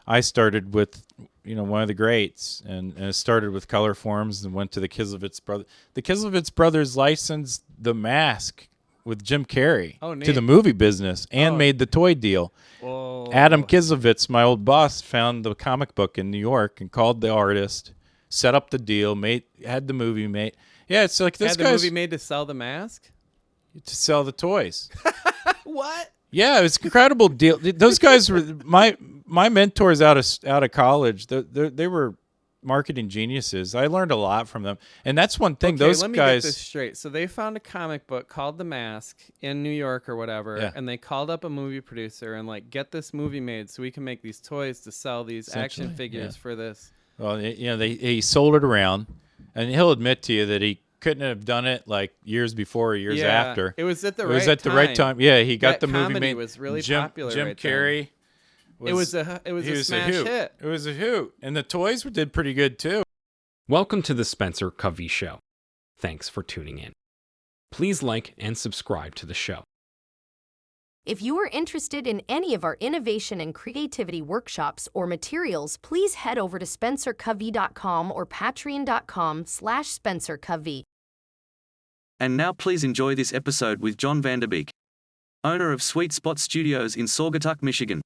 I started with, one of the greats, and it started with Color Forms and went to the Kislovitz brothers. The Kislovitz brothers licensed The Mask with Jim Carrey to the movie business and made the toy deal. Whoa. Adam Kislovitz, my old boss, found the comic book in New York and called the artist, set up the deal, had the movie made. Yeah, it's like this had the guy's movie made to sell the mask? to sell the toys. What? Yeah, it was an incredible deal. Those guys were my mentors out of college. They were marketing geniuses. I learned a lot from them, and that's one thing. Okay, Those let me guys. get this straight. So they found a comic book called The Mask in New York or whatever, and they called up a movie producer and like, get this movie made so we can make these toys to sell these action figures for this. Well, he sold it around, and he'll admit to you that he couldn't have done it like years before or years after. It was at the right time. Yeah, he got the movie made. Was really Jim popular. Right Carrey. It was a smash hit. It was a hoot, and the toys did pretty good too. Welcome to the Spencer Covey Show. Thanks for tuning in. Please like and subscribe to the show. If you are interested in any of our innovation and creativity workshops or materials, please head over to spencercovey.com or patreon.com/spencercovey. And now please enjoy this episode with Jon Vanderbeek, owner of Sweet Spot Studios in Saugatuck, Michigan.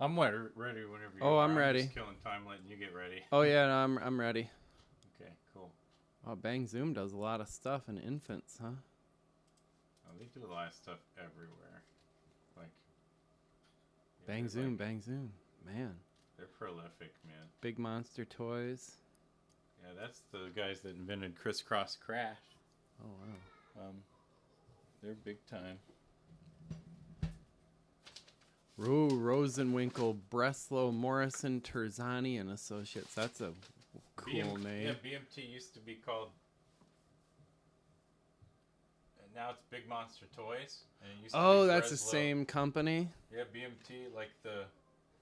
I'm ready whenever you are. I'm ready. Just killing time, letting you get ready. Oh yeah, no, I'm ready. Okay, cool. Oh, Bang Zoom does a lot of stuff in infants, huh? Oh, they do a lot of stuff everywhere. Like Bang Zoom, man. They're prolific, man. Big Monster Toys. Yeah, that's the guys that invented Crisscross Crash. Oh wow. They're big time. Rosenwinkel, Breslow, Morrison, Terzani, and Associates. That's a cool name. Yeah, BMT used to be called, and now it's Big Monster Toys. And it used to be that's the Breslow. Same company? Yeah, BMT, like the...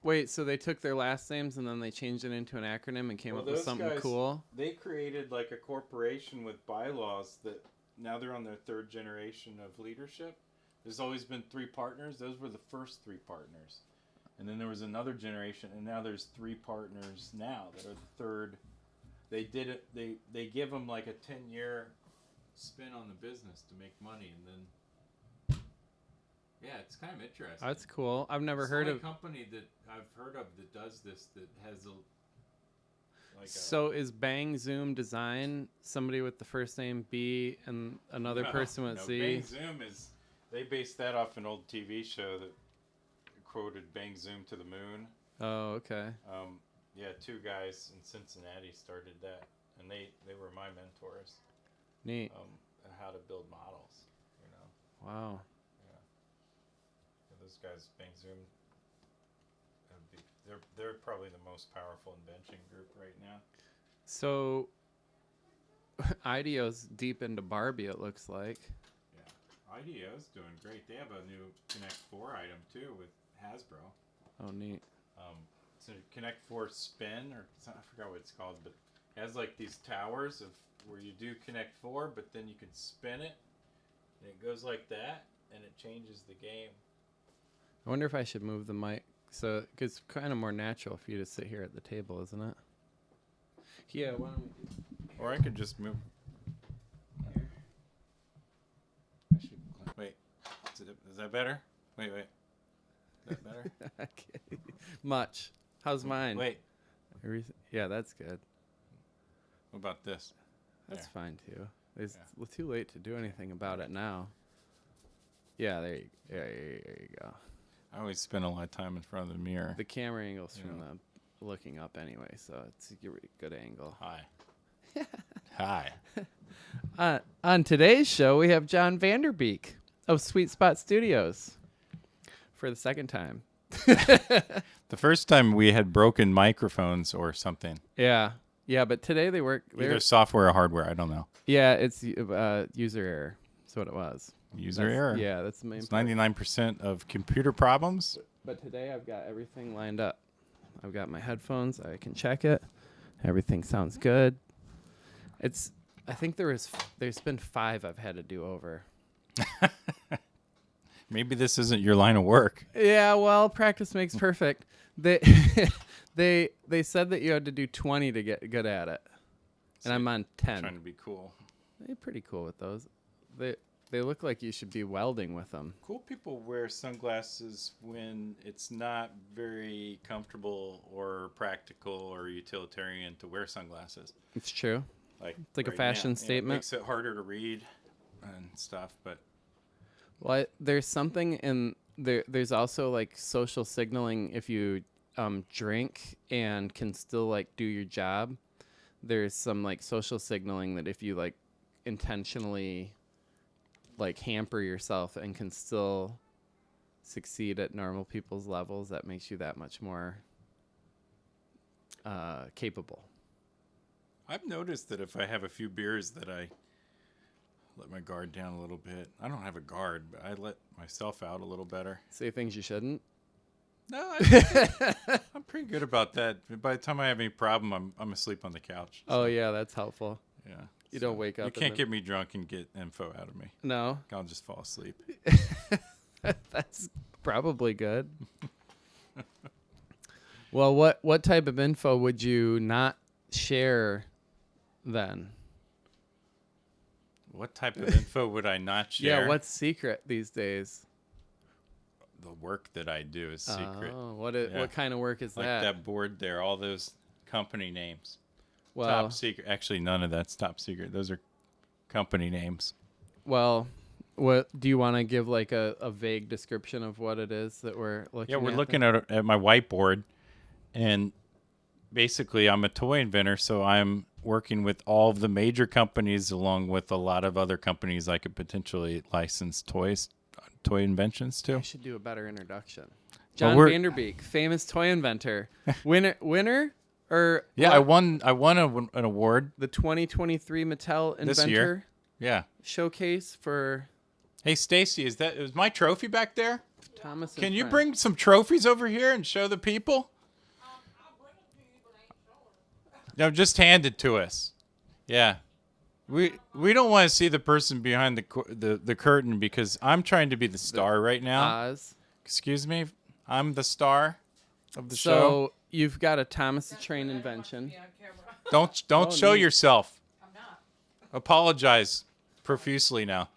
Wait, so they took their last names and then they changed it into an acronym and came up with something cool? They created like a corporation with bylaws that now they're on their third generation of leadership. There's always been 3 partners. Those were the first 3 partners. And then there was another generation, and now there's 3 partners now that are the third. They did it. They give them like a 10-year spin on the business to make money, and then yeah, it's kind of interesting. That's cool. I've never heard of a company that I've heard of that does this that has a. So is Bang Zoom Design somebody with the first name B and another person with Z? Bang Zoom is. They based that off an old TV show that quoted Bang Zoom to the moon. Oh, okay. Yeah, 2 guys in Cincinnati started that, and they were my mentors. Neat. How to build models, Wow. Yeah, those guys, Bang Zoom, they're probably the most powerful invention group right now. So, IDEO's deep into Barbie, it looks like. IDEO's doing great. They have a new Connect 4 item too with Hasbro. Oh, neat. It's a Connect 4 spin, or I forgot what it's called, but it has like these towers of where you do Connect 4, but then you can spin it, and it goes like that, and it changes the game. I wonder if I should move the mic. So it's kind of more natural for you to sit here at the table, isn't it? Yeah. Why don't we? Or I could just move. Wait, is that better? Wait. Is that better? Okay. Much. How's mine? Wait. Yeah, that's good. What about this? That's fine too. It's too late to do anything about it now. Yeah, there you go. I always spend a lot of time in front of the mirror. The camera angle's from the looking up anyway, so it's a good angle. Hi. Hi. On today's show, we have Jon Vanderbeek of Sweet Spot Studios for the second time. The first time we had broken microphones or something. Yeah. Yeah, but today they work. Either software or hardware. I don't know. Yeah, it's user error. That's what it was. User error. Yeah, that's the main. It's 99% of computer problems. But today I've got everything lined up. I've got my headphones. I can check it. Everything sounds good. I think there's been 5 I've had to do over. Maybe this isn't your line of work. Yeah, well, practice makes perfect. They they said that you had to do 20 to get good at it, and I'm on 10. Trying to be cool. They're pretty cool with those. They look like you should be welding with them. Cool people wear sunglasses when it's not very comfortable or practical or utilitarian to wear sunglasses. It's true. Like it's like right a fashion now. statement. It makes it harder to read and stuff, but well, there's something in there. There's also like social signaling if you drink and can still like do your job. There's some like social signaling that if you like intentionally like hamper yourself and can still succeed at normal people's levels, that makes you that much more capable. I've noticed that if I have a few beers that I let my guard down a little bit. I don't have a guard, but I let myself out a little better. Say things you shouldn't? No, I'm pretty good about that. By the time I have any problem, I'm asleep on the couch. Oh, yeah, that's helpful. Yeah. You don't wake up. You can't get me drunk and get info out of me. No. I'll just fall asleep. That's probably good. Well, what type of info would you not share then? What type of info would I not share? Yeah, what's secret these days? The work that I do is secret. Oh, what kind of work is like that? That board there, all those company names. Well, top secret. Actually, none of that's top secret. Those are company names. Well, what do you want to give like a vague description of what it is that we're looking at? Yeah, we're looking at my whiteboard, and basically I'm a toy inventor, so I'm working with all of the major companies along with a lot of other companies I could potentially license toy inventions to. I should do a better introduction. Jon Vanderbeek, famous toy inventor. Winner or yeah, I won an award. The 2023 Mattel Inventor this year. Yeah. Showcase for. Hey Stacy, is my trophy back there? Thomas. Can you bring some trophies over here and show the people? No, just hand it to us. Yeah. We don't want to see the person behind the curtain because I'm trying to be the star right now. Oz. Excuse me. I'm the star of the show. So you've got a Thomas the Train invention. Don't show yourself. I'm not. Apologize profusely now.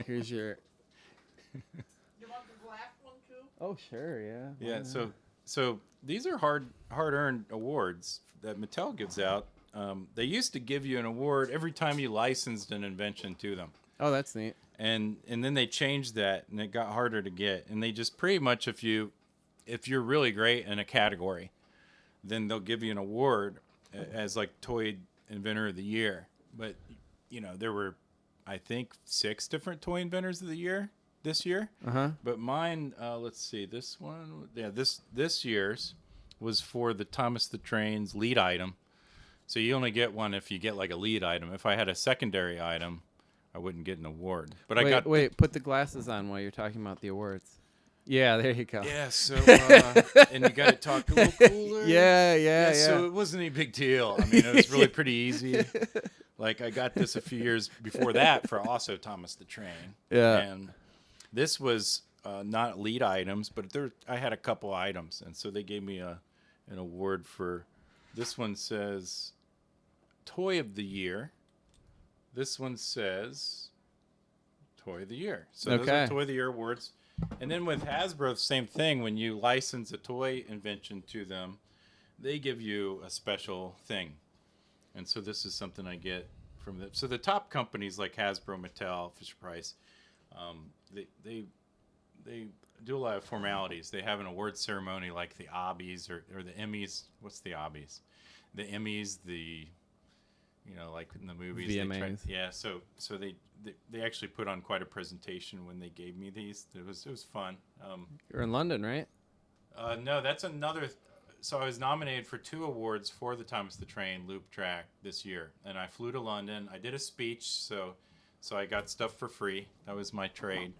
Here's your. You want the black one too? Oh sure, yeah. Yeah. So these are hard-earned awards that Mattel gives out. They used to give you an award every time you licensed an invention to them. Oh, that's neat. And then they changed that, and it got harder to get. And they just pretty much, if you're really great in a category, then they'll give you an award as like Toy Inventor of the Year. But there were, I think, 6 different Toy Inventors of the Year this year. But mine, let's see, this one, yeah, this year's was for the Thomas the Train's lead item. So you only get one if you get like a lead item. If I had a secondary item, I wouldn't get an award. But put the glasses on while you're talking about the awards. Yeah, there you go. Yeah, so and you got to talk a little cooler. Yeah. So it wasn't any big deal. I mean, it was really pretty easy. Like I got this a few years before that for also Thomas the Train. Yeah. And this was not lead items, but I had a couple items, and so they gave me an award for. This one says Toy of the Year. This one says Toy of the Year. So those are Toy of the Year awards. And then with Hasbro, same thing. When you license a toy invention to them, they give you a special thing. And so this is something I get from them. So the top companies like Hasbro, Mattel, Fisher-Price, they do a lot of formalities. They have an award ceremony like the Obbies or the Emmys. What's the Obbies? The Emmys, the you know, like in the movies. They VMAs. yeah, so they actually put on quite a presentation when they gave me these. It was fun. You're in London, right? No, that's another. So I was nominated for 2 awards for the Thomas the Train Loop Track this year, and I flew to London. I did a speech, so I got stuff for free. That was my trade.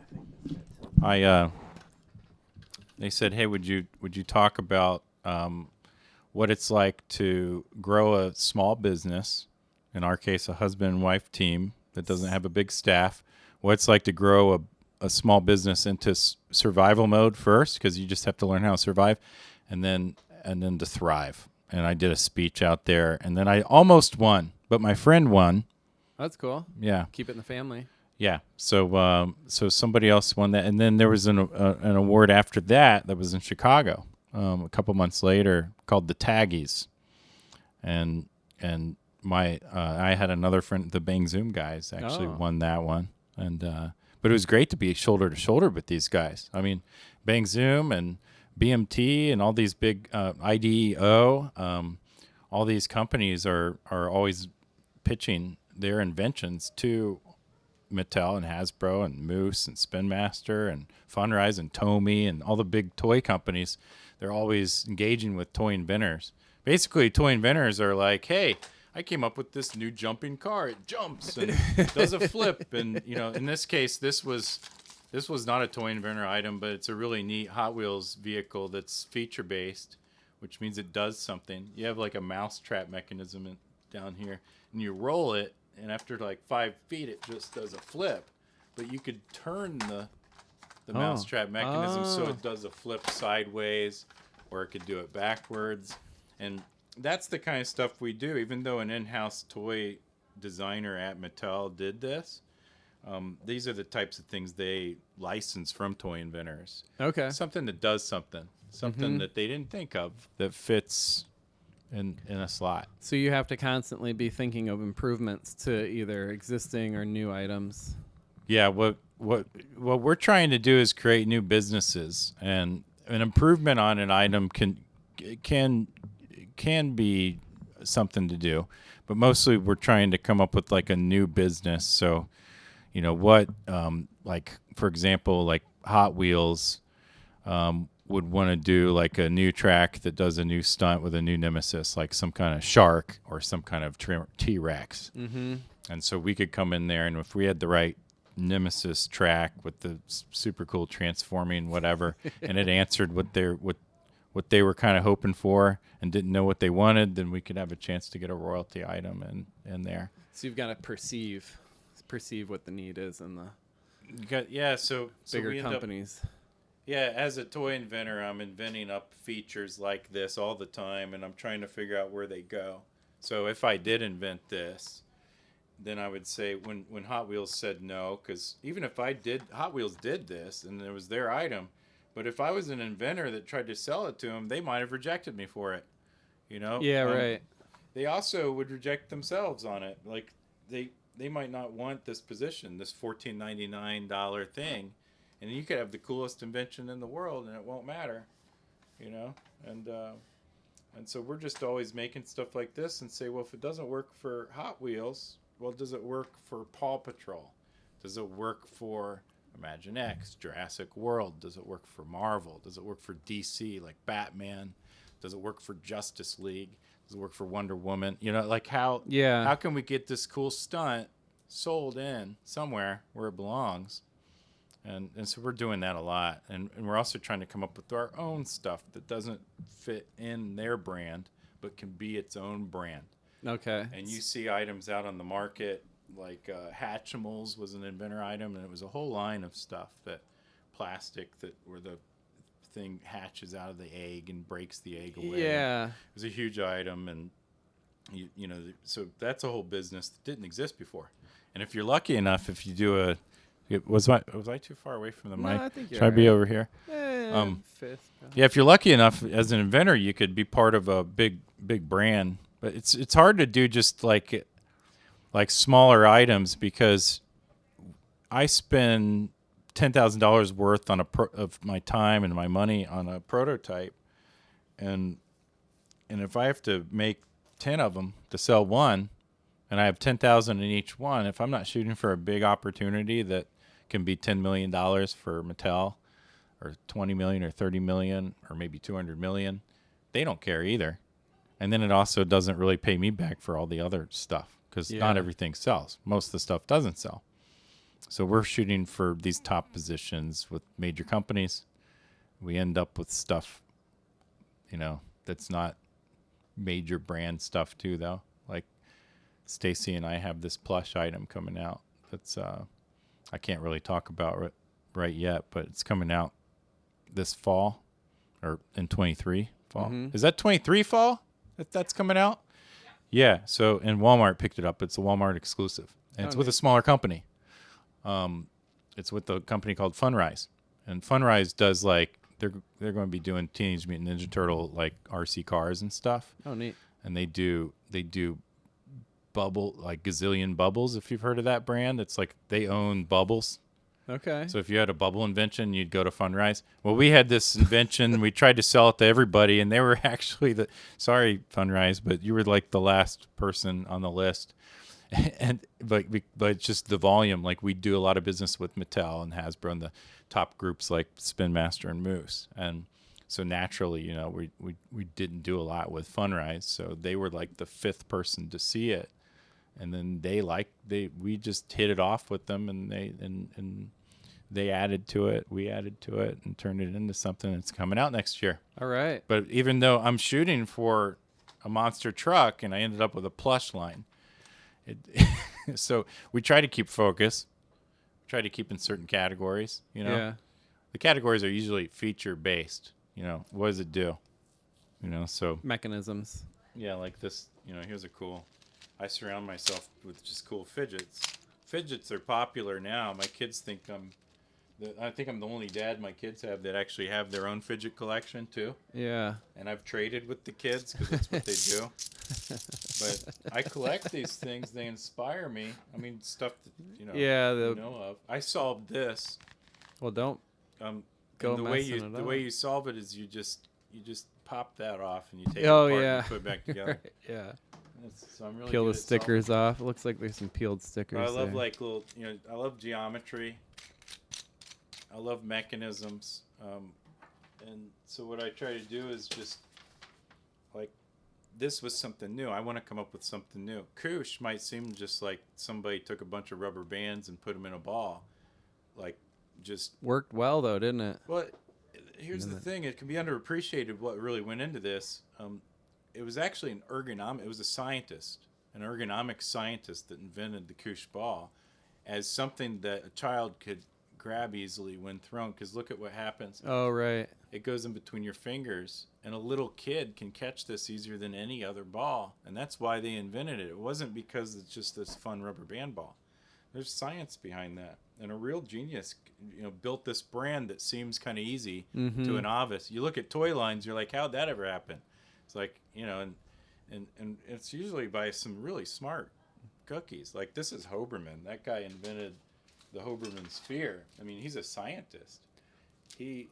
They said, "Hey, would you talk about what it's like to grow a small business? In our case, a husband and wife team that doesn't have a big staff. What it's like to grow a small business into survival mode first, because you just have to learn how to survive, and then to thrive." And I did a speech out there, and then I almost won, but my friend won. That's cool. Yeah. Keep it in the family. Yeah, so somebody else won that, and then there was an award after that was in Chicago a couple months later called the Taggies, and I had another friend, the Bang Zoom guys actually won that one, and but it was great to be shoulder to shoulder with these guys. I mean, Bang Zoom and BMT and all these big IDEO, all these companies are always pitching their inventions to Mattel and Hasbro and Moose and Spin Master and Funrise and Tomy and all the big toy companies. They're always engaging with toy inventors. Basically, toy inventors are like, "Hey, I came up with this new jumping car. It jumps and does a flip." And you know, in this case, this was not a toy inventor item, but it's a really neat Hot Wheels vehicle that's feature based, which means it does something. You have like a mousetrap mechanism down here, and you roll it. And after like 5 feet, it just does a flip. But you could turn the mousetrap mechanism so it does a flip sideways, or it could do it backwards. And that's the kind of stuff we do. Even though an in-house toy designer at Mattel did this, these are the types of things they license from toy inventors. Okay. Something that does something that they didn't think of that fits in a slot. So you have to constantly be thinking of improvements to either existing or new items. Yeah, what we're trying to do is create new businesses, and an improvement on an item can be something to do, but mostly we're trying to come up with like a new business. So, you know what, like for example, like Hot Wheels would want to do like a new track that does a new stunt with a new nemesis, like some kind of shark or some kind of T-Rex. Mm-hmm. And so we could come in there, and if we had the right nemesis track with the super cool transforming whatever, and it answered what they were kind of hoping for and didn't know what they wanted, then we could have a chance to get a royalty item in there. So you've got to perceive what the need is in the bigger companies. Yeah, as a toy inventor, I'm inventing up features like this all the time, and I'm trying to figure out where they go. So if I did invent this, then I would say when Hot Wheels said no, because even if Hot Wheels did this and it was their item, but if I was an inventor that tried to sell it to them, they might have rejected me for it. You know? Yeah, right. They also would reject themselves on it. Like they might not want this position, this $14.99 thing. And you could have the coolest invention in the world, and it won't matter, you know. And so we're just always making stuff like this and say, well, if it doesn't work for Hot Wheels, well, does it work for Paw Patrol? Does it work for Imagine X, Jurassic World? Does it work for Marvel? Does it work for DC, like Batman? Does it work for Justice League? Does it work for Wonder Woman? You know, like how can we get this cool stunt sold in somewhere where it belongs? And so we're doing that a lot. And we're also trying to come up with our own stuff that doesn't fit in their brand, but can be its own brand. Okay. And you see items out on the market, like Hatchimals was an inventor item, and it was a whole line of stuff, that plastic where the thing hatches out of the egg and breaks the egg away. Yeah. It was a huge item, and you know, so that's a whole business that didn't exist before. And if you're lucky enough, if you do was I too far away from the mic? I think you're Should I be over here? Fifth. Yeah, if you're lucky enough as an inventor, you could be part of a big brand. But it's hard to do just like smaller items, because I spend $10,000 worth on of my time and my money on a prototype, and if I have to make 10 of them to sell one, and I have 10,000 in each one, if I'm not shooting for a big opportunity that can be $10 million for Mattel, or 20 million or 30 million or maybe 200 million, they don't care either. And then it also doesn't really pay me back for all the other stuff, because not everything sells. Most of the stuff doesn't sell. So we're shooting for these top positions with major companies. We end up with stuff, that's not major brand stuff too, though. Like Stacy and I have this plush item coming out that's I can't really talk about right yet, but it's coming out this fall, or in 23 fall. Is that 23 fall that's coming out? Yeah. So, and Walmart picked it up. It's a Walmart exclusive, and it's with a smaller company. It's with a company called Funrise, and Funrise does like they're going to be doing Teenage Mutant Ninja Turtle like RC cars and stuff. Oh, neat. And they do Bubble, like Gazillion Bubbles, if you've heard of that brand. It's like they own Bubbles. Okay. So if you had a bubble invention, you'd go to Funrise. Well, we had this invention. We tried to sell it to everybody, and they were actually sorry, Funrise, but you were like the last person on the list. And but just the volume, like we do a lot of business with Mattel and Hasbro and the top groups like Spin Master and Moose. And so naturally, we didn't do a lot with Funrise. So they were like the fifth person to see it. And then we just hit it off with them, and they added to it, we added to it, and turned it into something that's coming out next year. All right. But even though I'm shooting for a monster truck, and I ended up with a plush line, so we try to keep focus, try to keep in certain categories. Yeah. The categories are usually feature based. What does it do? So Mechanisms. yeah, like this. Here's a cool. I surround myself with just cool fidgets. Fidgets are popular now. My kids think I think I'm the only dad my kids have that actually have their own fidget collection too. Yeah. And I've traded with the kids because that's what they do. But I collect these things. They inspire me. I mean, stuff that you know of. I solved this. Well, don't go the messing way it up. you solve it is you just pop that off and you take it apart and put it back together. Right, yeah. So I'm really Peel good the at stickers off. It looks like there's some peeled stickers. I love there. like little, I love geometry. I love mechanisms. And so what I try to do is just like, this was something new. I want to come up with something new. Koosh might seem just like somebody took a bunch of rubber bands and put them in a ball. Like just worked well though, didn't it? Well, here's the thing. It can be underappreciated what really went into this. It was actually an ergonomic scientist that invented the Koosh ball as something that a child could grab easily when thrown. Because look at what happens. Oh, right. It goes in between your fingers, and a little kid can catch this easier than any other ball. And that's why they invented it. It wasn't because it's just this fun rubber band ball. There's science behind that. And a real genius, built this brand that seems kind of easy to a novice. You look at toy lines, you're like, how'd that ever happen? It's like, and it's usually by some really smart cookies. Like this is Hoberman. That guy invented the Hoberman sphere. I mean, he's a scientist. He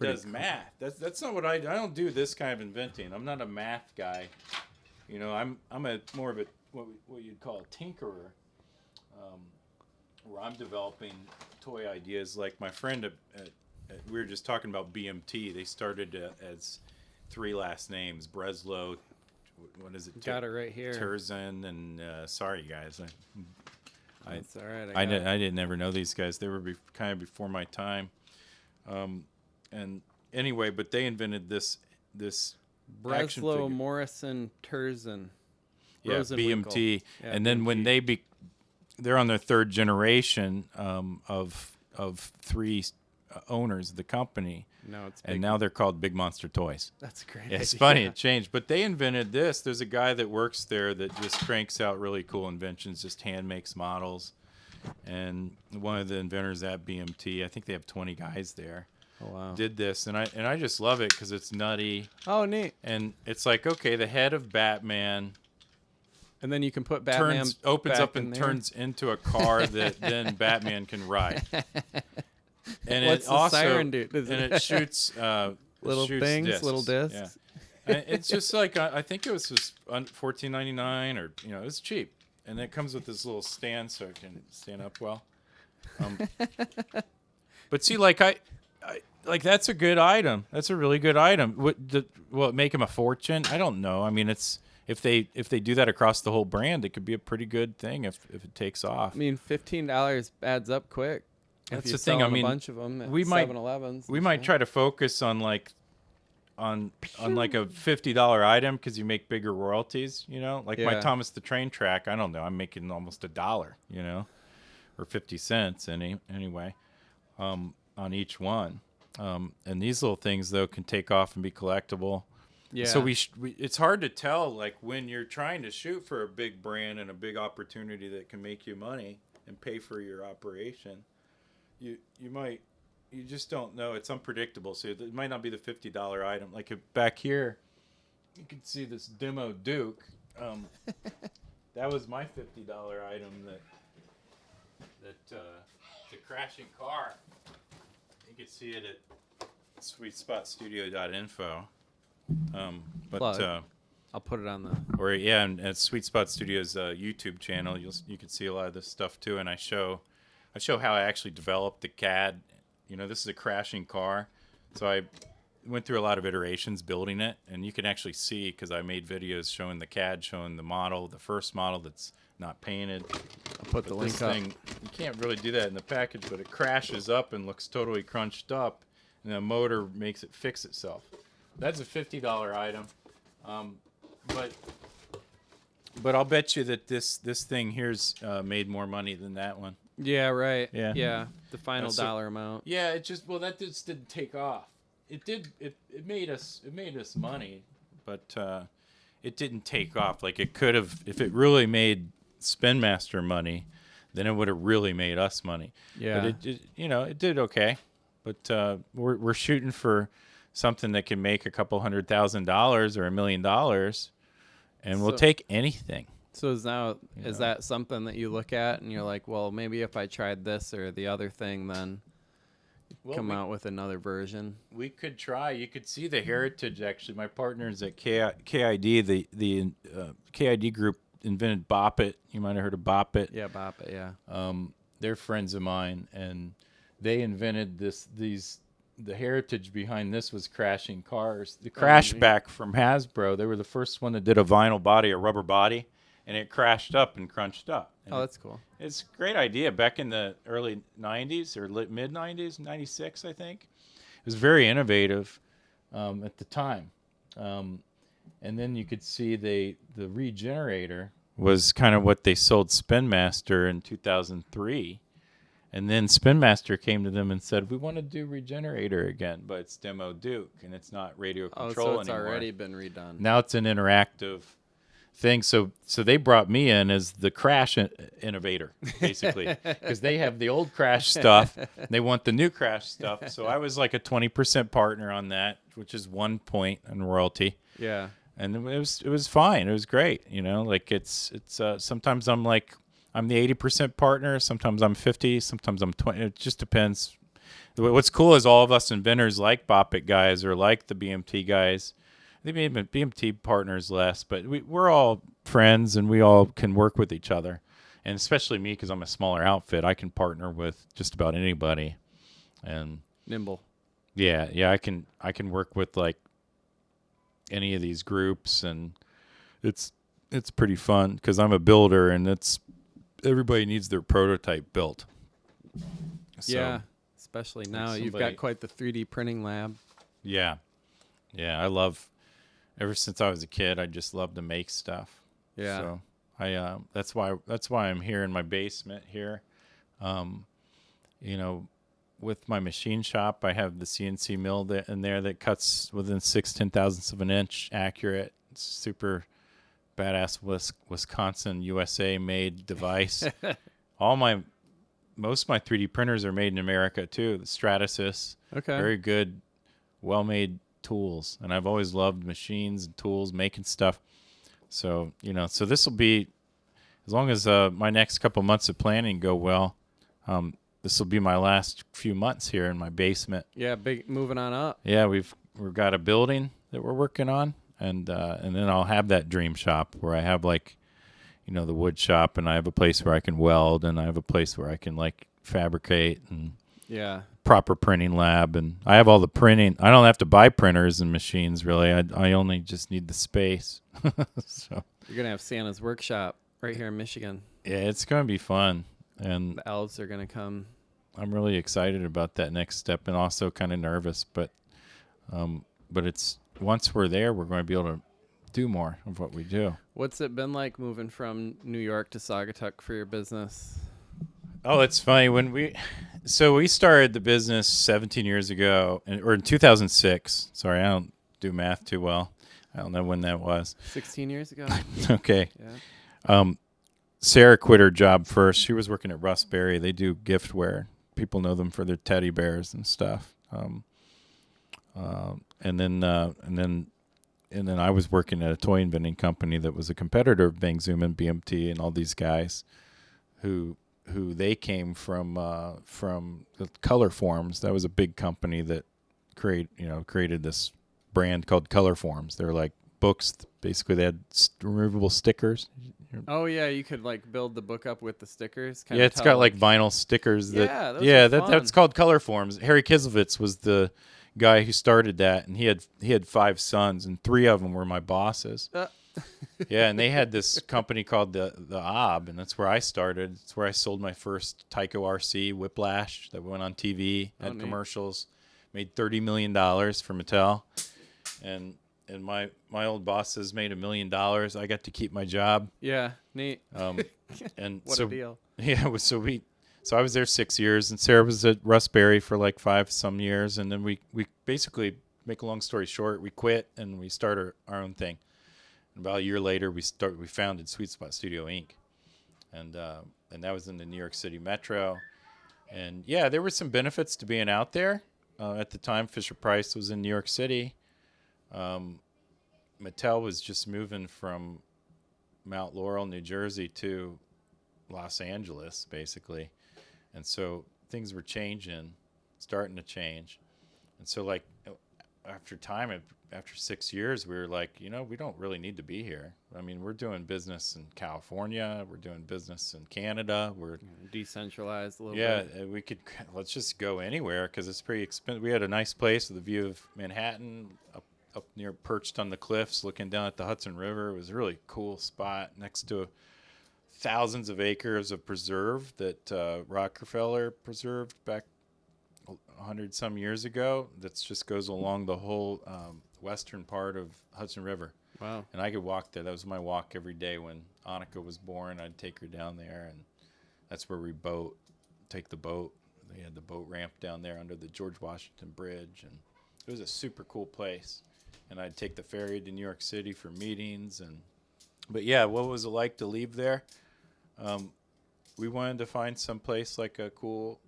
does math. That's not what I don't do this kind of inventing. I'm not a math guy. I'm a more of a what you'd call a tinkerer. Where I'm developing toy ideas. Like my friend we were just talking about BMT. They started as 3 last names: Breslow. What is it? Got it right here. Terzan and sorry guys, That's all right. I didn't ever know these guys. They were kind of before my time. And anyway, but they invented this action Breslow, figure. Morrison, Terzan. Yeah, Rosenwinkel. BMT. Yeah, and then BMT. when they're on their 3rd generation of 3 owners of the company. No, it's and big. now they're called Big Monster Toys. That's great. Yeah, it's funny. It changed. But they invented this. There's a guy that works there that just cranks out really cool inventions, just hand makes models. And one of the inventors at BMT, I think they have 20 guys there, Oh, wow. did this. And I just love it because it's nutty. Oh, neat. And it's like, okay, the head of Batman And then you can put Batman opens back up in and there. turns into a car that then Batman can ride. And What's it the also siren do? and it shoots little shoots things, discs. little discs. It's just like I think it was just $14.99, or it was cheap, and it comes with this little stand so it can stand up well. But see, like I like that's a good item. That's a really good item. Will it make them a fortune? I don't know. I mean, it's if they do that across the whole brand, it could be a pretty good thing if it takes off. I mean, $15 adds up quick. That's if the thing. I mean, a bunch of them at we might 7-Elevens. We might try to focus on like on like a $50 item because you make bigger royalties. Like my Thomas the Train Track. I don't know. I'm making almost $1. Or 50 cents anyway, on each one. And these little things though can take off and be collectible. Yeah. So it's hard to tell, like when you're trying to shoot for a big brand and a big opportunity that can make you money and pay for your operation. You just don't know. It's unpredictable. So it might not be the $50 item. Like back here, you can see this demo Duke. That was my $50 item. The crashing car. You can see it at sweetspotstudio.info. Plug. I'll put it on the. And at Sweet Spot Studios YouTube channel, you can see a lot of this stuff too. And I show how I actually developed the CAD. This is a crashing car, so I went through a lot of iterations building it, and you can actually see because I made videos showing the CAD, showing the model, the first model that's not painted. I'll put the link up. You can't really do that in the package, but it crashes up and looks totally crunched up, and the motor makes it fix itself. That's a $50 item, but I'll bet you that this thing here's made more money than that one. Yeah, right. Yeah. The final dollar amount. Yeah, that just didn't take off. It did. It made us money, but it didn't take off. Like it could have. If it really made Spin Master money, then it would have really made us money. Yeah. But it did okay. But we're shooting for something that can make a couple $100,000 or $1 million, and we'll take anything. So is that something that you look at and you're like, well, maybe if I tried this or the other thing, then come out with another version? We could try. You could see the heritage. Actually, my partners at KID, the KID group invented Bop It. You might have heard of Bop It. Yeah, Bop It. Yeah. They're friends of mine, and they invented the heritage behind this was crashing cars. The Crashback from Hasbro. They were the first one that did a vinyl body, a rubber body. And it crashed up and crunched up. And that's cool. It's a great idea. Back in the early 90s or mid 90s, 96, I think. It was very innovative at the time. And then you could see the Regenerator was kind of what they sold Spin Master in 2003. And then Spin Master came to them and said, we want to do Regenerator again, but it's Demo Duke, and it's not radio control anymore. So it's already been redone. Now it's an interactive thing. So they brought me in as the crash innovator, basically, because they have the old crash stuff. They want the new crash stuff. So I was like a 20% partner on that, which is 1 point in royalty. Yeah. And it was fine. It was great. Like it's sometimes I'm the 80% partner. Sometimes I'm 50. Sometimes I'm 20. It just depends. What's cool is all of us inventors like Bop It guys or like the BMT guys. The BMT partners less, but we're all friends and we all can work with each other. And especially me, because I'm a smaller outfit, I can partner with just about anybody. And nimble. Yeah, I can work with like any of these groups, and it's pretty fun because I'm a builder, and everybody needs their prototype built. So, yeah, especially now you've got quite the 3D printing lab. Yeah, I love. Ever since I was a kid, I just love to make stuff. Yeah. So that's why I'm here in my basement here. With my machine shop, I have the CNC mill in there that cuts within 6/10,000ths of an inch accurate. It's super badass Wisconsin, USA made device. Most of my 3D printers are made in America too. The Stratasys. Okay. Very good, well-made tools, and I've always loved machines and tools, making stuff. So so this will be, as long as my next couple months of planning go well, this will be my last few months here in my basement. Yeah, moving on up. Yeah, we've got a building that we're working on. and then I'll have that dream shop where I have like, the wood shop, and I have a place where I can weld, and I have a place where I can like fabricate, and Yeah. proper printing lab, and I have all the printing. I don't have to buy printers and machines really. I only just need the space. So You're gonna have Santa's workshop right here in Michigan. yeah, it's gonna be fun, and The elves are gonna come. I'm really excited about that next step, and also kind of nervous, but it's once we're there, we're going to be able to do more of what we do. What's it been like moving from New York to Saugatuck for your business? Oh, it's funny when we started the business 17 years ago, or in 2006. Sorry, I don't do math too well. I don't know when that was. 16 years ago. Okay. Yeah. Sarah quit her job first. She was working at Rustberry. They do giftware. People know them for their teddy bears and stuff. And then I was working at a toy inventing company that was a competitor of Bang Zoom and BMT and all these guys, who they came from the Color Forms. That was a big company that created this brand called Color Forms. They're like books. Basically, they had removable stickers. Oh yeah, you could like build the book up with the stickers. Yeah, it's got like vinyl stickers. Yeah, those are fun. That's called Color Forms. Harry Kislevitz was the guy who started that, and he had 5 sons, and 3 of them were my bosses. Yeah, and they had this company called the OB, and that's where I started. It's where I sold my first Tyco RC Whiplash that went on TV, had commercials, made $30 million for Mattel, and my old bosses made $1 million. I got to keep my job. Yeah, neat. And What a deal. Yeah, so I was there 6 years, and Sarah was at Rustberry for like 5 some years, and then we basically, make a long story short, we quit and we started our own thing. And about a year later, we founded Sweet Spot Studio Inc. And that was in the New York City Metro. And yeah, there were some benefits to being out there. At the time, Fisher Price was in New York City. Mattel was just moving from Mount Laurel, New Jersey to Los Angeles, basically. And so things were starting to change. And so like after 6 years, we were like, we don't really need to be here. I mean, we're doing business in California. We're doing business in Canada. We're Decentralized a little bit. Yeah, let's just go anywhere because it's pretty expensive. We had a nice place with a view of Manhattan, up near, perched on the cliffs, looking down at the Hudson River. It was a really cool spot next to thousands of acres of preserve that Rockefeller preserved back 100 some years ago. That just goes along the whole western part of Hudson River. Wow. And I could walk there. That was my walk every day when Annika was born. I'd take her down there, and that's where we take the boat. They had the boat ramp down there under the George Washington Bridge, and it was a super cool place. And I'd take the ferry to New York City for meetings. But yeah, what was it like to leave there? We wanted to find some place like a cool,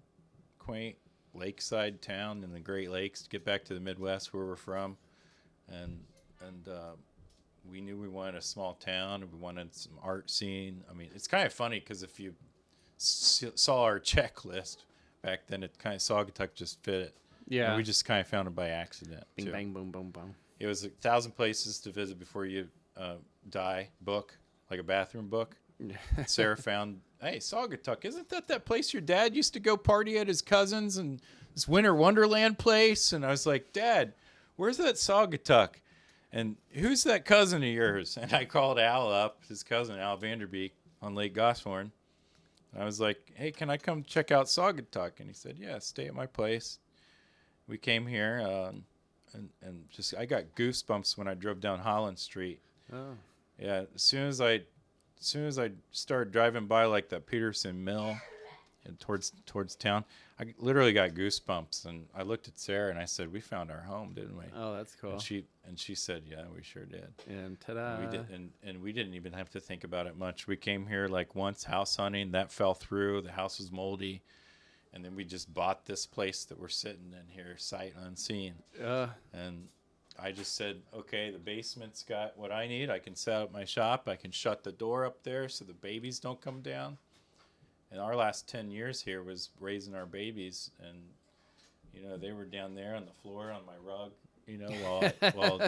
quaint lakeside town in the Great Lakes to get back to the Midwest where we're from. And we knew we wanted a small town, and we wanted some art scene. I mean, it's kind of funny because if you saw our checklist back then, it kind of Saugatuck just fit it. Yeah. And we just kind of found it by accident. Bing, too. bang, boom, boom, boom. It was 1,000 places to visit before you die book, like a bathroom book. Sarah found, hey, Saugatuck, isn't that place your dad used to go party at his cousin's and this Winter Wonderland place? And I was like, Dad, where's that Saugatuck? And who's that cousin of yours? And I called Al up, his cousin, Al Vanderbeek, on Lake Gosthorne. And I was like, hey, can I come check out Saugatuck? And he said, yeah, stay at my place. We came here, and just I got goosebumps when I drove down Holland Street. Oh. Yeah, as soon as I started driving by like that Peterson Mill and towards town, I literally got goosebumps. And I looked at Sarah and I said, "We found our home, didn't we?" Oh, that's cool. And she said, "Yeah, we sure did." And ta-da. And we didn't even have to think about it much. We came here like once house hunting, that fell through. The house was moldy. And then we just bought this place that we're sitting in here, sight unseen. And I just said, okay, the basement's got what I need. I can set up my shop. I can shut the door up there so the babies don't come down. And our last 10 years here was raising our babies. And, they were down there on the floor on my rug, while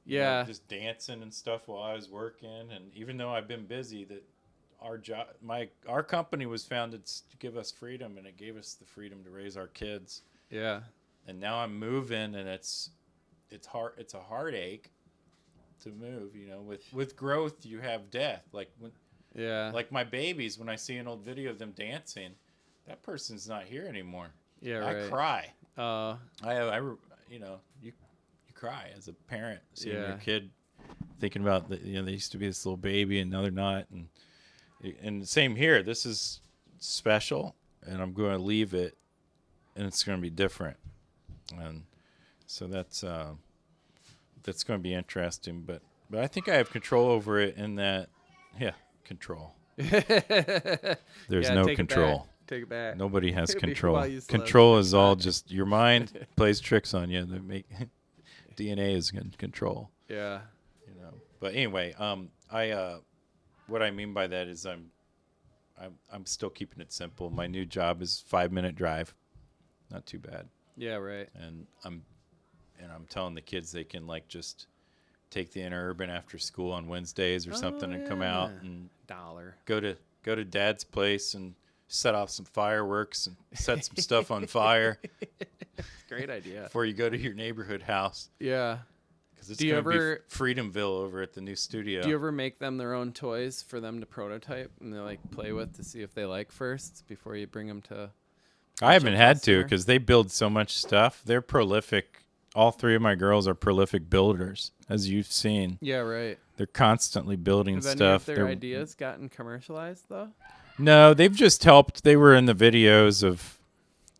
you know, Yeah. just dancing and stuff while I was working. And even though I've been busy, that our company was founded to give us freedom, and it gave us the freedom to raise our kids. Yeah. And now I'm moving, and it's hard. It's a heartache to move. You know, with growth you have death. Like my babies, when I see an old video of them dancing, that person's not here anymore. Yeah, I right. cry. Uh, You know, you cry as a parent seeing Yeah. your kid thinking about they used to be this little baby and now they're not, and same here. This is special, and I'm going to leave it, and it's going to be different, and so that's going to be interesting. But I think I have control over it in that, control. There's yeah, no take control. Take it back. Nobody has It'll be control. while you slept. Control is all just your mind plays tricks on you that make DNA is in control. Yeah. You know. But anyway, what I mean by that is I'm still keeping it simple. My new job is 5-minute drive, not too bad. Yeah, right. And I'm telling the kids they can just take the interurban after school on Wednesdays or something and come out and go to Dad's place and set off some fireworks and set some stuff on fire. Great idea. Before you go to your neighborhood house. Yeah. Because it's Do you going to ever- be Freedomville over at the new studio. Do you ever make them their own toys for them to prototype and they play with to see if they like first before you bring them to? I haven't had to customer? because they build so much stuff. They're prolific. All 3 of my girls are prolific builders, as you've seen. Yeah, right. They're constantly building Have any stuff. of their ideas gotten commercialized though? No, they've just helped. They were in the videos of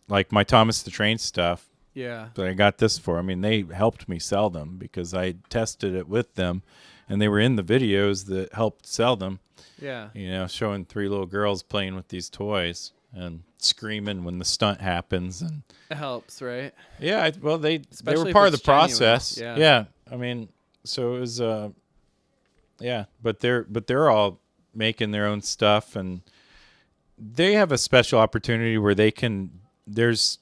my Thomas the Train stuff Yeah. that I got this for. I mean, they helped me sell them because I tested it with them, and they were in the videos that helped sell them. Yeah. You know, showing 3 little girls playing with these toys and screaming when the stunt happens. And It helps, right? yeah, they were Especially if part of the it's genuine. process. Yeah. Yeah. I mean, so it was but they're all making their own stuff, and they have a special opportunity where they can there's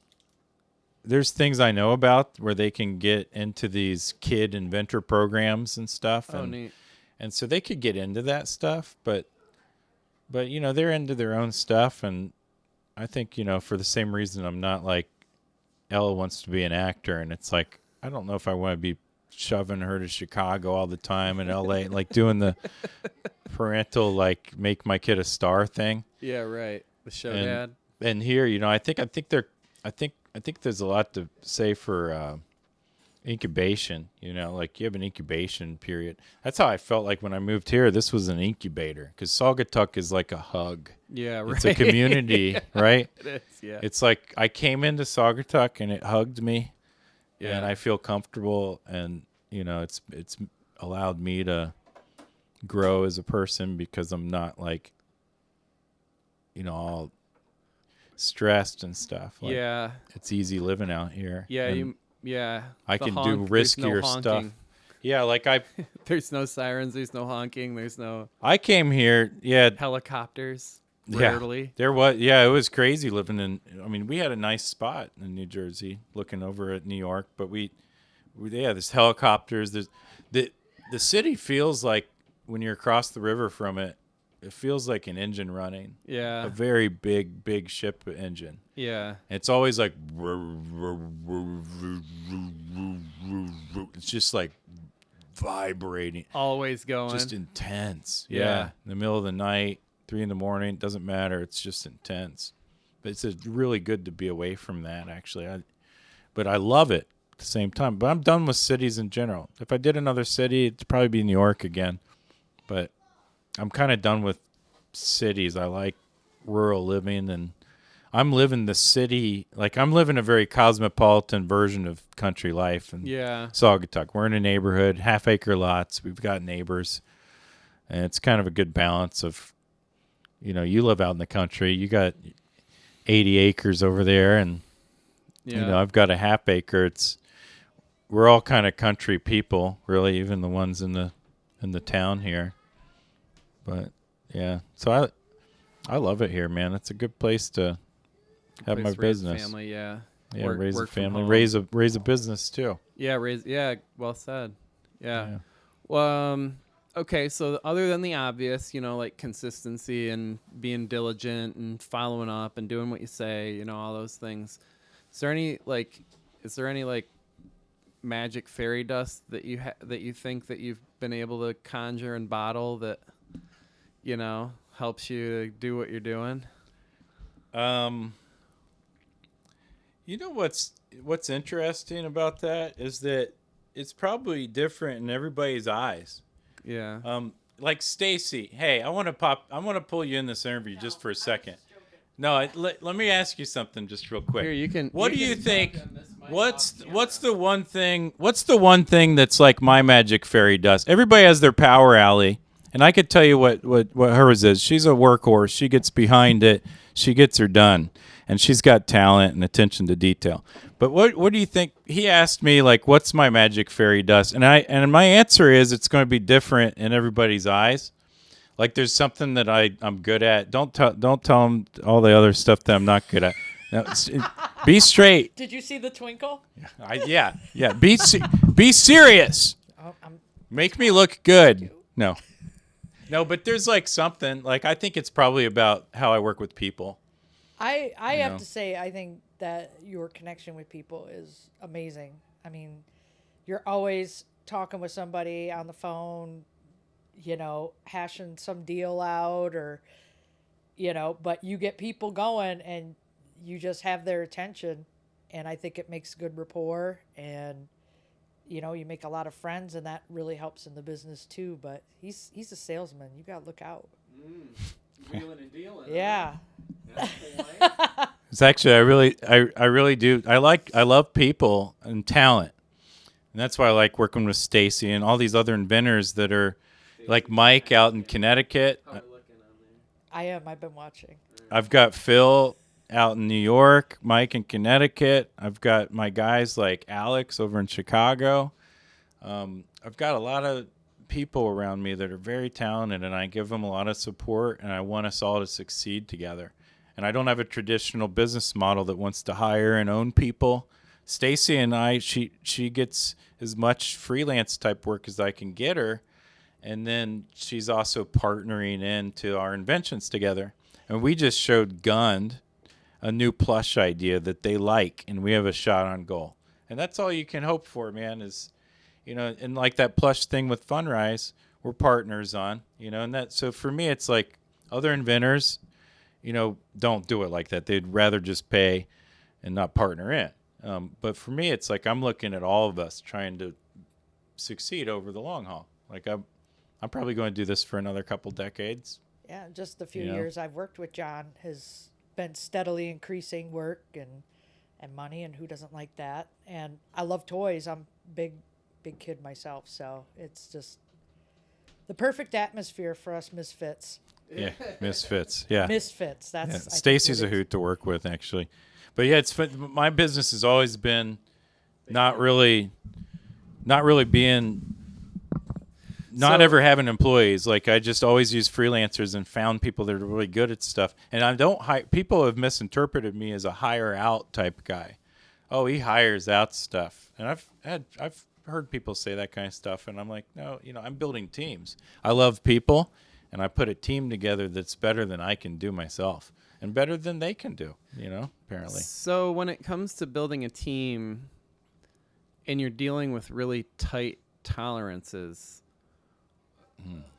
things I know about where they can get into these kid inventor programs and stuff. Oh, neat. And so they could get into that stuff, but you know, they're into their own stuff, and I think, you know, for the same reason I'm not Ella wants to be an actor, and it's I don't know if I want to be shoving her to Chicago all the time in LA, doing the parental make my kid a star thing. Yeah, right. The show And- dad. And here, you know, I think there's a lot to say for incubation. You know, you have an incubation period. That's how I felt when I moved here. This was an incubator because Saugatuck is like a hug. Yeah, right. It's a community, right? It is, yeah. It's I came into Saugatuck and it hugged me, Yeah. and I feel comfortable, and you know, it's allowed me to grow as a person because I'm not you know, all stressed and stuff. Yeah. It's easy living out here. Yeah, and I the can do honk, there's no riskier stuff. honking. Yeah, There's no sirens, there's no honking, there's no I came here, helicopters. Yeah. Rarely. There was, it was crazy living in. I mean, we had a nice spot in New Jersey, looking over at New York. But there's helicopters. There's the city feels like when you're across the river from it, it feels like an engine running. Yeah. A very big ship engine. Yeah. It's always it's just vibrating. Always going. Just intense. Yeah. Yeah. In the middle of the night, 3 a.m, doesn't matter. It's just intense. But it's really good to be away from that, actually. But I love it at the same time. But I'm done with cities in general. If I did another city, it'd probably be New York again. But I'm kind of done with cities. I like rural living, and I'm living the city. I'm living a very cosmopolitan version of country life. And Yeah. Saugatuck. We're in a neighborhood, half-acre lots. We've got neighbors, and it's kind of a good balance of, you know, you live out in the country. You got 80 acres over there, and Yeah. you know, I've got a half acre. We're all kind of country people, really, even the ones in the town here. But yeah, so I love it here, man. It's a good place to have my Place to raise a business. Family, yeah. Yeah, Work- raise a work from family, home. raise a business too. Yeah, well said. Yeah. Well, okay, so other than the obvious, like consistency and being diligent and following up and doing what you say, all those things. Is there any magic fairy dust that that you think that you've been able to conjure and bottle that helps you do what you're doing? What's interesting about that is that it's probably different in everybody's eyes. Yeah. Like Stacy, hey, I want to pull you in this interview just for a second. No, let me ask you something just real quick. Here, you can. What do you think? What's the one thing? What's the one thing that's like my magic fairy dust? Everybody has their power alley, and I could tell you what hers is. She's a workhorse. She gets behind it. She gets her done, and she's got talent and attention to detail. But what do you think? He asked me like, what's my magic fairy dust? And my answer is it's going to be different in everybody's eyes. Like there's something that I'm good at. Don't tell them all the other stuff that I'm not good at. No, be straight. Did you see the twinkle? Yeah. Be serious. Oh, Make me look good. No, but there's like something. Like I think it's probably about how I work with people. I have to say, I think that your connection with people is amazing. I mean, you're always talking with somebody on the phone, hashing some deal out or, but you get people going and you just have their attention. And I think it makes good rapport and, you make a lot of friends and that really helps in the business too. But he's a salesman. You got to look out. Wheeling and dealing. Yeah. It's actually I really do. I love people and talent, and that's why I like working with Stacy and all these other inventors that are like Mike out in Connecticut. I am. I've been watching. I've got Phil out in New York, Mike in Connecticut. I've got my guys like Alex over in Chicago. I've got a lot of people around me that are very talented, and I give them a lot of support, and I want us all to succeed together. And I don't have a traditional business model that wants to hire and own people. Stacy and I, she gets as much freelance type work as I can get her, and then she's also partnering into our inventions together. And we just showed Gund a new plush idea that they like, and we have a shot on goal. And that's all you can hope for, man, is, and like that plush thing with Funrise, we're partners on, and that, so for me, it's like other inventors, don't do it like that. They'd rather just pay and not partner in. But for me, it's like I'm looking at all of us trying to succeed over the long haul. Like I'm probably going to do this for another couple decades. Yeah, just the few years I've worked with Jon has been steadily increasing work and money, and who doesn't like that? And I love toys. I'm big kid myself, so it's just the perfect atmosphere for us misfits. Yeah, misfits. Yeah, misfits. That's yeah. Stacy's a hoot to work with, actually. But yeah, it's fun. My business has always been not really being, not ever having employees. Like I just always use freelancers and found people that are really good at stuff. And I don't hire. People have misinterpreted me as a hire out type guy. Oh, he hires out stuff, and I've heard people say that kind of stuff, and I'm like, no, I'm building teams. I love people. And I put a team together that's better than I can do myself and better than they can do, apparently. So when it comes to building a team and you're dealing with really tight tolerances,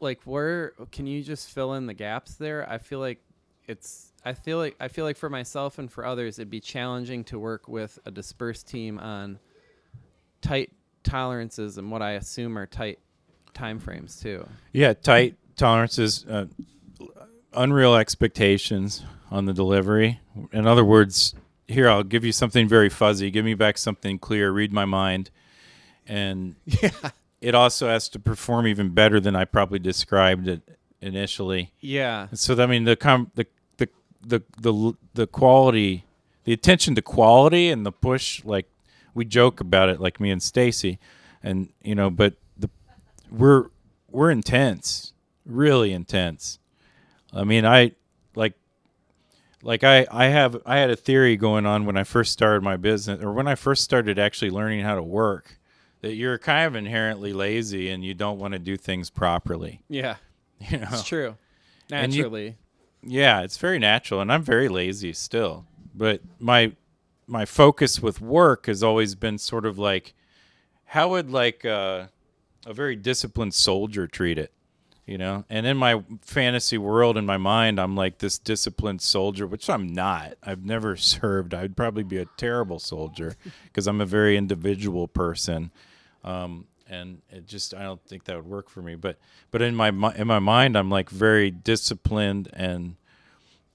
like where can you just fill in the gaps there? I feel like for myself and for others, it'd be challenging to work with a dispersed team on tight tolerances and what I assume are tight time frames too. Yeah, tight tolerances, unreal expectations on the delivery. In other words, here, I'll give you something very fuzzy. Give me back something clear. Read my mind. And it also has to perform even better than I probably described it initially. Yeah. So, I mean, the quality, the attention to quality and the push, like we joke about it, like me and Stacy, and, but we're intense. Really intense. I mean, I had a theory going on when I first started my business, or when I first started actually learning how to work, that you're kind of inherently lazy and you don't want to do things properly. Yeah, You know, it's true. And you- Naturally. yeah, it's very natural, and I'm very lazy still. But my focus with work has always been sort of like, how would like a very disciplined soldier treat it? You know, and in my fantasy world, in my mind, I'm like this disciplined soldier, which I'm not. I've never served. I'd probably be a terrible soldier because I'm a very individual person, and I don't think that would work for me. But in my mind, I'm like very disciplined, and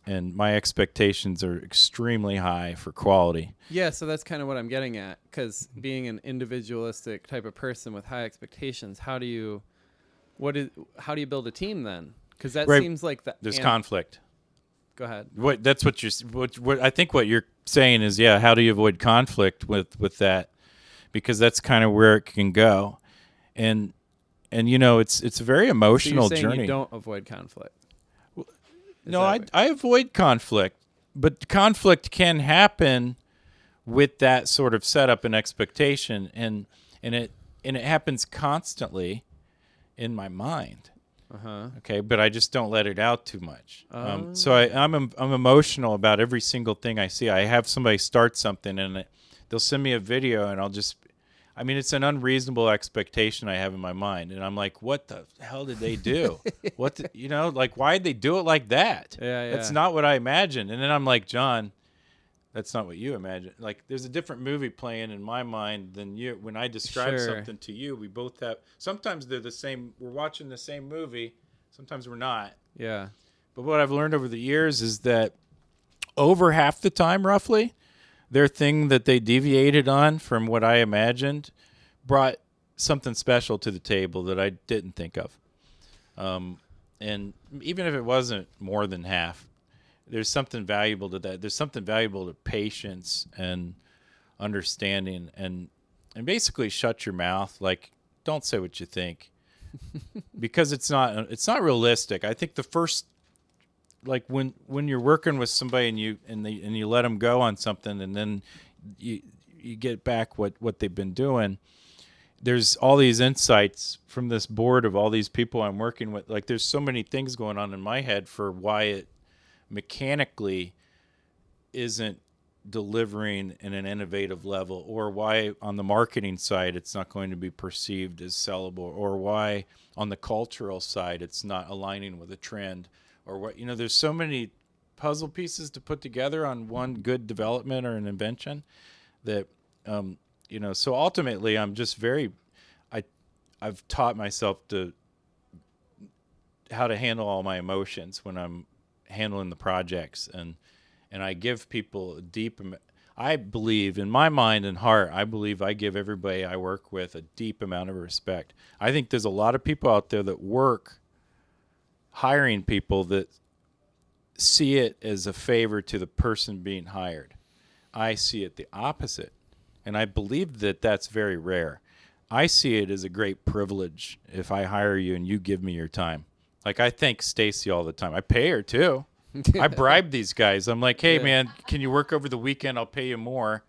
my expectations are extremely high for quality. Yeah, so that's kind of what I'm getting at. Because being an individualistic type of person with high expectations, how do you build a team then? Because that Right. seems like that. There's conflict. Go ahead. That's what what I think what you're saying is, yeah, how do you avoid conflict with that? Because that's kind of where it can go. And you know, it's a very So emotional you're saying journey. you don't avoid conflict. No, I avoid conflict, but conflict can happen with that sort of setup and expectation, and it happens constantly in my mind. Okay, but I just don't let it out too much. So I'm emotional about every single thing I see. I have somebody start something, and they'll send me a video, and it's an unreasonable expectation I have in my mind, and I'm like, what the hell did they do? Why'd they do it like that? Yeah. That's not what I imagined. And then I'm like, John, that's not what you imagine. Like, there's a different movie playing in my mind than you. When I describe Sure. something to you, we both have. Sometimes they're the same. We're watching the same movie. Sometimes we're not. Yeah. But what I've learned over the years is that over half the time, roughly, their thing that they deviated on from what I imagined brought something special to the table that I didn't think of. And even if it wasn't more than half, there's something valuable to that. There's something valuable to patience and understanding, and basically shut your mouth. Like, don't say what you think, because it's not realistic. I think the first, like when you're working with somebody and you let them go on something, and then you get back what they've been doing. There's all these insights from this board of all these people I'm working with. Like, there's so many things going on in my head for why it mechanically isn't delivering in an innovative level, or why on the marketing side it's not going to be perceived as sellable, or why on the cultural side it's not aligning with a trend, or what, there's so many puzzle pieces to put together on one good development or an invention that so ultimately I'm just I've taught myself how to handle all my emotions when I'm handling the projects, and I give people I believe, in my mind and heart, I believe I give everybody I work with a deep amount of respect. I think there's a lot of people out there that work hiring people that see it as a favor to the person being hired. I see it the opposite, and I believe that that's very rare. I see it as a great privilege if I hire you and you give me your time. Like, I thank Stacy all the time. I pay her too. I bribe these guys. I'm like, hey, man, can you work over the weekend? I'll pay you more,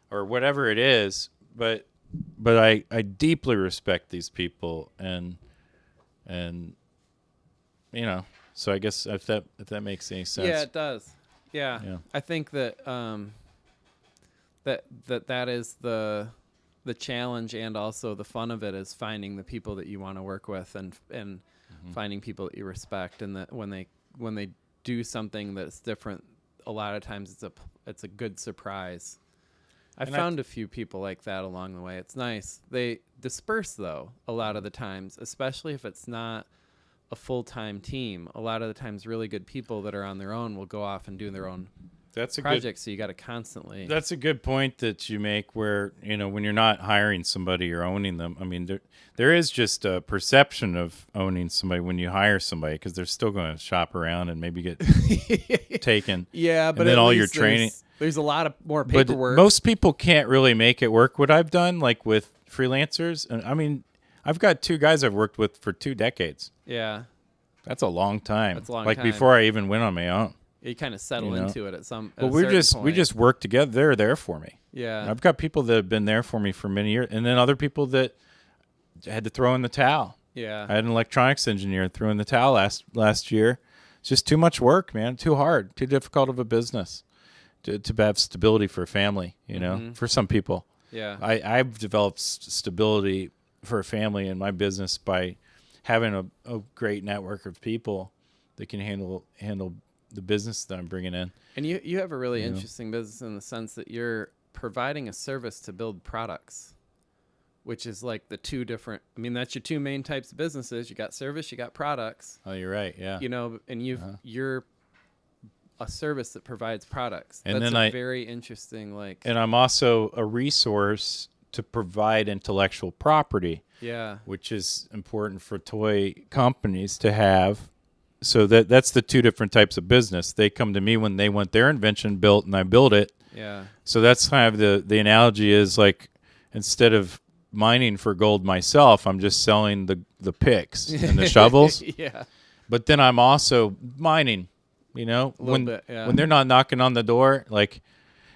or whatever it is. But I deeply respect these people, and so I guess if that makes any sense. Yeah, it does. Yeah. I think that that is the challenge, and also the fun of it is finding the people that you want to work with, and finding people that you respect, and that when they do something that's different, a lot of times it's a good surprise. I found a few people like that along the way. It's nice. They disperse though a lot of the times, especially if it's not a full-time team. A lot of the times really good people that are on their own will go off and do their own projects, so you got to constantly. That's a good point that you make, where when you're not hiring somebody, you're owning them. I mean, there is just a perception of owning somebody when you hire somebody, because they're still going to shop around and maybe get taken. Yeah, but and then all your training. There's a lot of more paperwork. But most people can't really make it work. What I've done, like with freelancers, and I mean, I've got 2 guys I've worked with for 2 decades. Yeah, that's a long time. That's a long time. Like before I even went on my own. You kind of settle into it at some. Well, at a we certain just point. work together. They're there for me. Yeah. And I've got people that have been there for me for many years, and then other people that had to throw in the towel. Yeah. I had an electronics engineer throw in the towel last year. It's just too much work, man. Too hard. Too difficult of a business to have stability for a family. For some people. Yeah. I've developed stability for a family in my business by having a great network of people that can handle the business that I'm bringing in. And you have a really interesting business in the sense that you're providing a service to build products, which is like the two different. I mean, that's your two main types of businesses. You got service, you got products. Oh, you're right. Yeah. And you're a service that provides products. And that's then very interesting. And I'm also a resource to provide intellectual property. Yeah. Which is important for toy companies to have. So that's the two different types of business. They come to me when they want their invention built, and I build it. Yeah. So that's kind of the analogy is like, instead of mining for gold myself, I'm just selling the picks and the shovels. Yeah. But then I'm also mining, when they're not knocking on the door,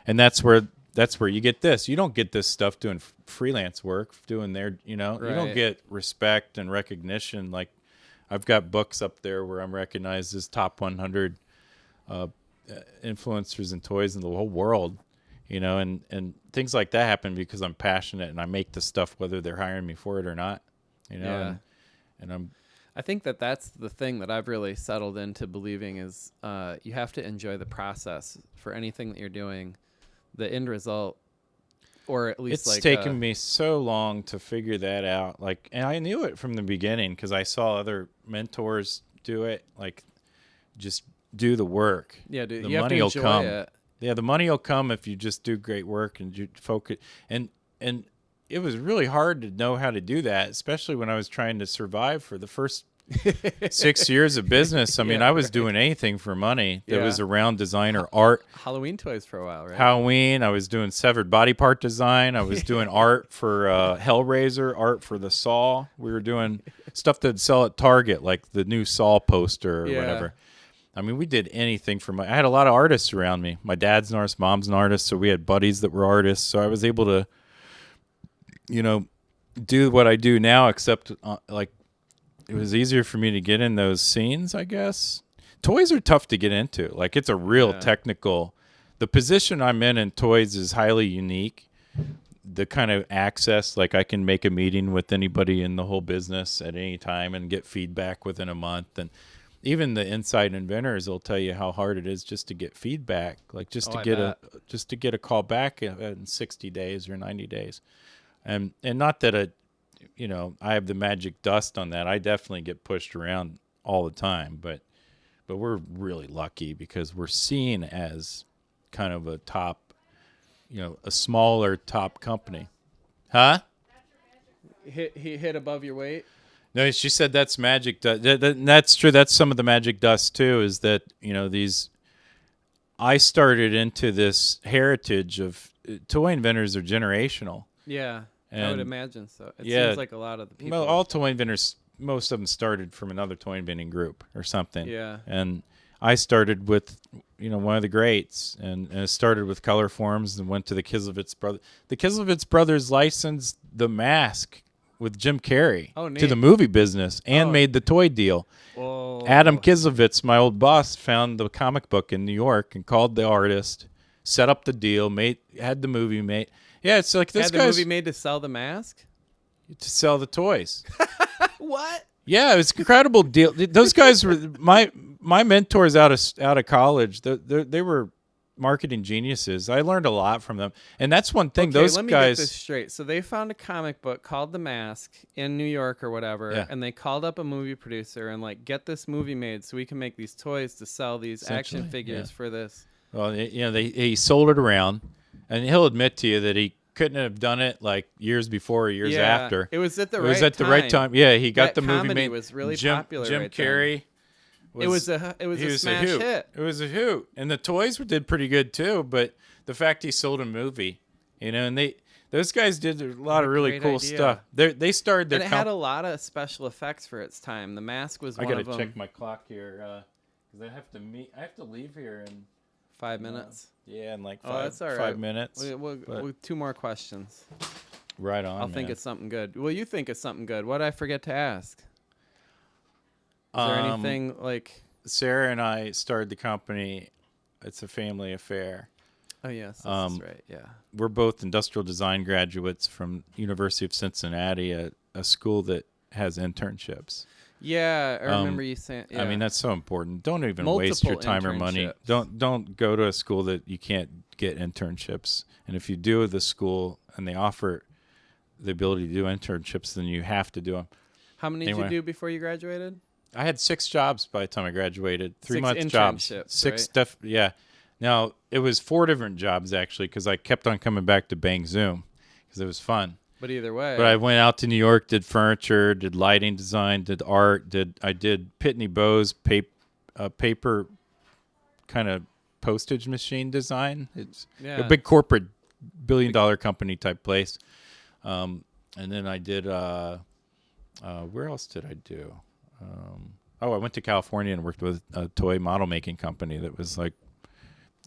and that's where you get this. You don't get this stuff doing freelance work, doing their, you don't get respect and recognition. Like, I've got books up there where I'm recognized as top 100 influencers in toys in the whole world, and things like that happen because I'm passionate and I make the stuff whether they're hiring me for it or not, Yeah. and I think that's the thing that I've really settled into believing is you have to enjoy the process for anything that you're doing. The end result, or at least it's taken me so long to figure that out. And I knew it from the beginning because I saw other mentors do it. Just do the work. Yeah, dude, the you money have will to enjoy come. it. Yeah, the money will come if you just do great work and you focus. And it was really hard to know how to do that, especially when I was trying to survive for the first 6 years of business. I mean, I was doing anything for money that was around designer art. Halloween toys for a while, right? Halloween. I was doing severed body part design. I was doing art for Hellraiser, art for the Saw. We were doing stuff that'd sell at Target, like the new Saw poster or whatever. I mean, we did anything for I had a lot of artists around me. My dad's an artist, mom's an artist, so we had buddies that were artists. So I was able to, do what I do now, except it was easier for me to get in those scenes, I guess. Toys are tough to get into. It's a real technical. The position I'm in toys is highly unique. The kind of access, I can make a meeting with anybody in the whole business at any time and get feedback within a month. And even the inside inventors will tell you how hard it is just to get feedback, just to get a call back in 60 days or 90 days. And not that I have the magic dust on that. I definitely get pushed around all the time, but we're really lucky because we're seen as kind of a top, a smaller top company. Huh? He hit above your weight? No, she said that's magic dust. That's true. That's some of the magic dust too, is that, I started into this heritage of toy inventors are generational. Yeah. I would imagine so. It seems like a lot of the people. Well, all toy inventors, most of them started from another toy inventing group or something. Yeah. And I started with, one of the greats, and it started with Color Forms and went to the Kislevitz brothers. The Kislevitz brothers licensed The Mask with Jim Carrey to the movie business and made the toy deal. Whoa. Adam Kislevitz, my old boss, found the comic book in New York and called the artist, set up the deal, had the movie made. Yeah, it's like this guy's... Had the movie made to sell the mask? To sell the toys. What? Yeah, it was an incredible deal. Those guys were my mentors out of college. They were marketing geniuses. I learned a lot from them. And that's one thing. Okay, those let me guys... get this straight. So they found a comic book called The Mask in New York or whatever, and they called up a movie producer and get this movie made so we can make these toys to sell these action figures for this. Well, he sold it around. And he'll admit to you that he couldn't have done it years before or years after. It was at the right time. Yeah, he got the movie made. Comedy was really popular. Jim Carrey. It was a smash hit. It was a hoot, and the toys did pretty good too. But the fact he sold a movie, and those guys did a lot of really cool stuff. They started their. And it had a lot of special effects for its time. The Mask was one of them. I gotta check my clock here. because I have to leave here in 5 minutes. Yeah, in like That's all right. 5 minutes. We'll 2 more questions. Right on. I'll think of something good. Well, you think of something good. What did I forget to ask? Is there anything like? Sarah and I started the company. It's a family affair. Oh yes, this is right. Yeah, we're both industrial design graduates from University of Cincinnati, a school that has internships. Yeah, I remember you saying. Yeah. I mean, that's so important. Don't even Multiple waste your time or money. internships. Don't go to a school that you can't get internships. And if you do the school and they offer the ability to do internships, then you have to do them. How many did you do before you graduated? I had 6 jobs by the time I graduated. 3-month jobs. 6 right? stuff. Yeah. Now, it was 4 different jobs, actually, because I kept on coming back to Bang Zoom because it was fun. But either way. But I went out to New York, did furniture, did lighting design, did art, I did Pitney Bowes paper kind of postage machine design. It's a big corporate billion-dollar company type place. And then I did, where else did I do? I went to California and worked with a toy model making company that was like,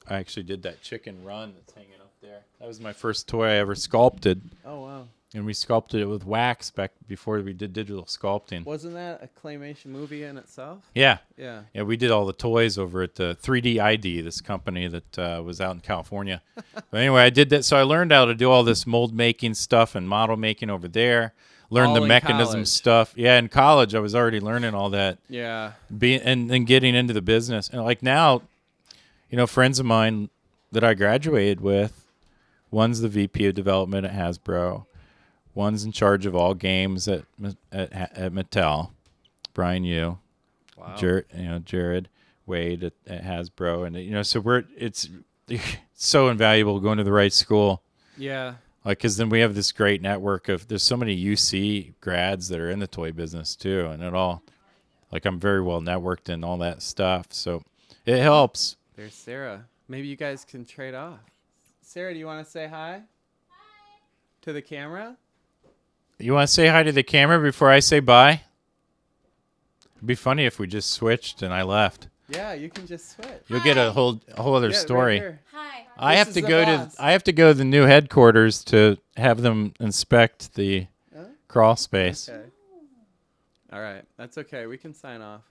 I actually did that chicken run that's hanging up there. That was my first toy I ever sculpted. Oh, wow. And we sculpted it with wax back before we did digital sculpting. Wasn't that a claymation movie in itself? Yeah. Yeah. Yeah, we did all the toys over at the 3D ID, this company that was out in California. But anyway, I did that. So I learned how to do all this mold making stuff and model making over there. Learned All the in mechanism college. stuff. Yeah, in college, I was already learning all that. Yeah. And getting into the business. And like now, friends of mine that I graduated with, one's the VP of development at Hasbro. One's in charge of all games at Mattel. Brian Yu. Wow. Jared Wade at Hasbro. And, so it's so invaluable going to the right school. Yeah. Like, because then we have this great network there's so many UC grads that are in the toy business too, and I'm very well networked and all that stuff, so it helps. There's Sarah. Maybe you guys can trade off. Sarah, do you want to say hi? Hi. To the camera? You want to say hi to the camera before I say bye? It'd be funny if we just switched and I left. Yeah, you can just switch. You'll get a whole other story. Right. Hi. I have to go to the new headquarters to have them inspect the crawl space. Okay. All right. That's okay. We can sign off.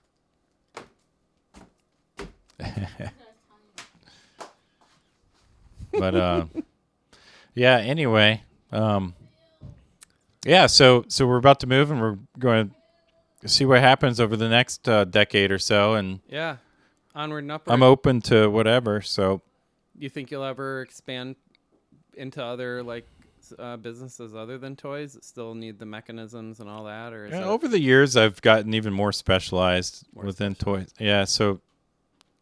But yeah, anyway, yeah, so we're about to move and we're going to see what happens over the next decade or so, and yeah, onward and upward. I'm open to whatever. So you think you'll ever expand into other businesses other than toys that still need the mechanisms and all that, or is over the years I've gotten even more specialized within toys. Yeah, so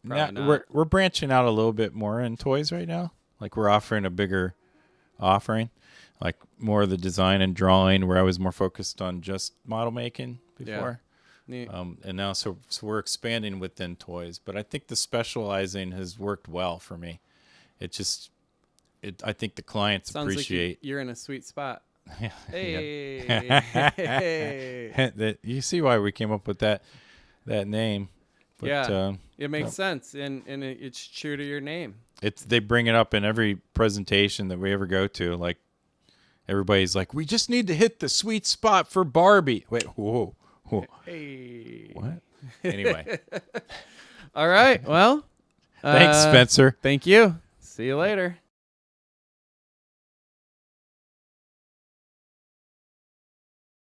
now we're branching out a little bit more in toys right now. Like we're offering a bigger offering, like more of the design and drawing, where I was more focused on just model making before. Neat. And now so we're expanding within toys, but I think the specializing has worked well for me. I think the clients Sounds appreciate. like you're in a sweet spot. Hey. That you see why we came up with that name. But, yeah, it makes sense, and it's true to your name. They bring it up in every presentation that we ever go to. Like everybody's like, we just need to hit the sweet spot for Barbie. Wait, whoa. Hey. What? Anyway. All right. Well, thanks, Spencer. Thank you. See you later.